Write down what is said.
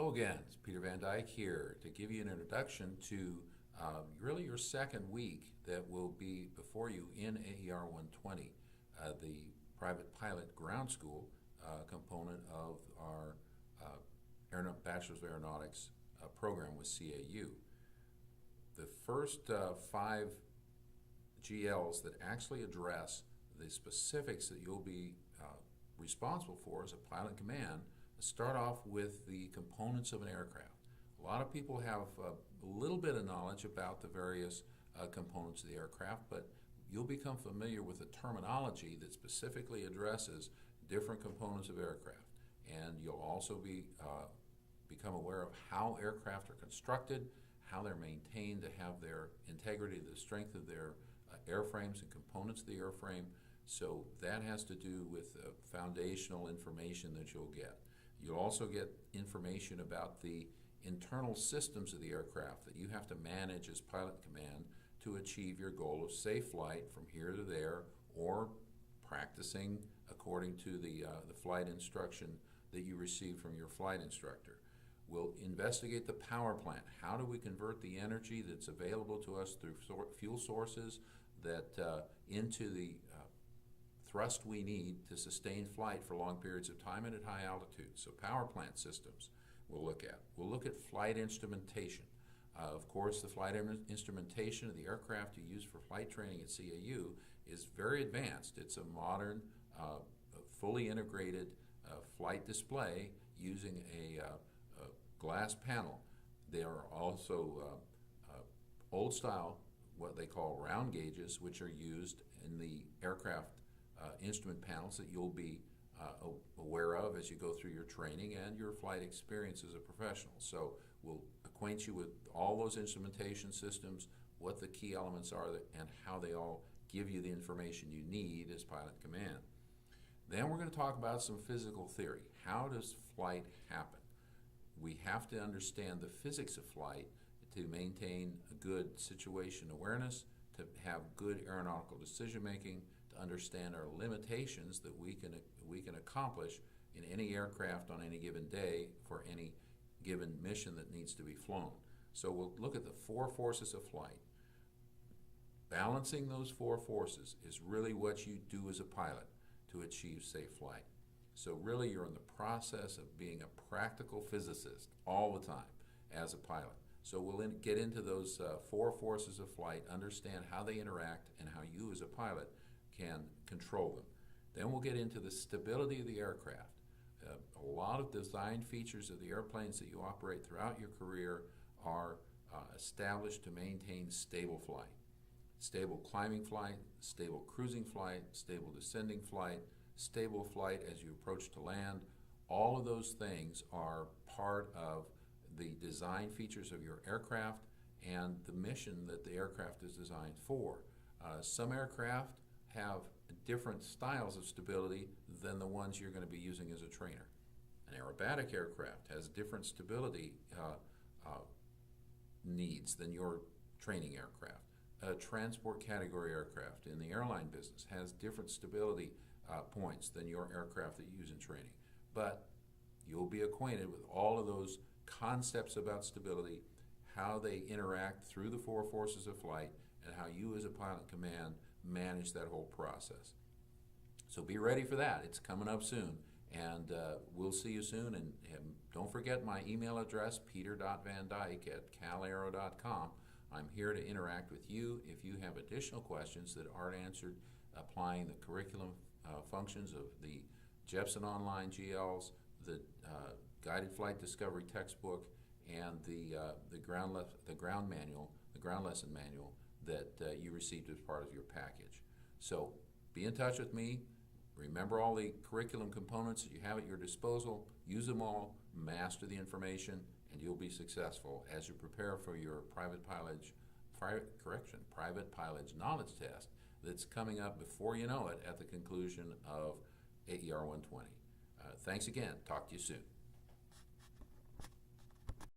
Hello again, it's Peter Van Dyke here to give you an introduction to really your second week that will be before you in AER 120, the private pilot ground school component of our Bachelor's of Aeronautics program with CAU. The first 5 GLs that actually address the specifics that you'll be responsible for as a pilot in command start off with the components of an aircraft. A lot of people have a little bit of knowledge about the various components of the aircraft, but you'll become familiar with the terminology that specifically addresses different components of aircraft. And you'll also become aware of how aircraft are constructed, how they're maintained to have their integrity, the strength of their airframes and components of the airframe. So that has to do with foundational information that you'll get. You'll also get information about the internal systems of the aircraft that you have to manage as pilot command to achieve your goal of safe flight from here to there, or practicing according to the flight instruction that you receive from your flight instructor. We'll investigate the power plant. How do we convert the energy that's available to us through fuel sources into the thrust we need to sustain flight for long periods of time and at high altitude. So power plant systems we'll look at. We'll look at flight instrumentation. Of course, the flight instrumentation of the aircraft you use for flight training at CAU is very advanced. It's a modern, fully integrated flight display using a glass panel. There are also old style, what they call round gauges, which are used in the aircraft instrument panels that you'll be aware of as you go through your training and your flight experience as a professional. So we'll acquaint you with all those instrumentation systems, what the key elements are, and how they all give you the information you need as pilot command. Then we're going to talk about some physical theory. How does flight happen? We have to understand the physics of flight to maintain a good situation awareness, to have good aeronautical decision making, to understand our limitations that we can accomplish in any aircraft on any given day for any given mission that needs to be flown. So we'll look at the 4 forces of flight. Balancing those 4 forces is really what you do as a pilot to achieve safe flight. So really you're in the process of being a practical physicist all the time as a pilot. So we'll get into those 4 forces of flight, understand how they interact and how you as a pilot can control them. Then we'll get into the stability of the aircraft. A lot of design features of the airplanes that you operate throughout your career are established to maintain stable flight. Stable climbing flight, stable cruising flight, stable descending flight, stable flight as you approach to land. All of those things are part of the design features of your aircraft and the mission that the aircraft is designed for. Some aircraft have different styles of stability than the ones you're going to be using as a trainer. An aerobatic aircraft has different stability needs than your training aircraft. A transport category aircraft in the airline business has different stability points than your aircraft that you use in training. But you'll be acquainted with all of those concepts about stability, how they interact through the 4 forces of flight, and how you as a pilot command manage that whole process. So be ready for that. It's coming up soon, and we'll see you soon. And don't forget my email address, peter.vandyke@calaero.com. I'm here to interact with you if you have additional questions that aren't answered applying the curriculum functions of the Jepson Online GLs, the Guided Flight Discovery textbook, and the ground lesson manual that you received as part of your package. So be in touch with me. Remember all the curriculum components that you have at your disposal. Use them all, master the information, and you'll be successful as you prepare for your private pilot's knowledge test that's coming up before you know it at the conclusion of AER 120. Thanks again. Talk to you soon.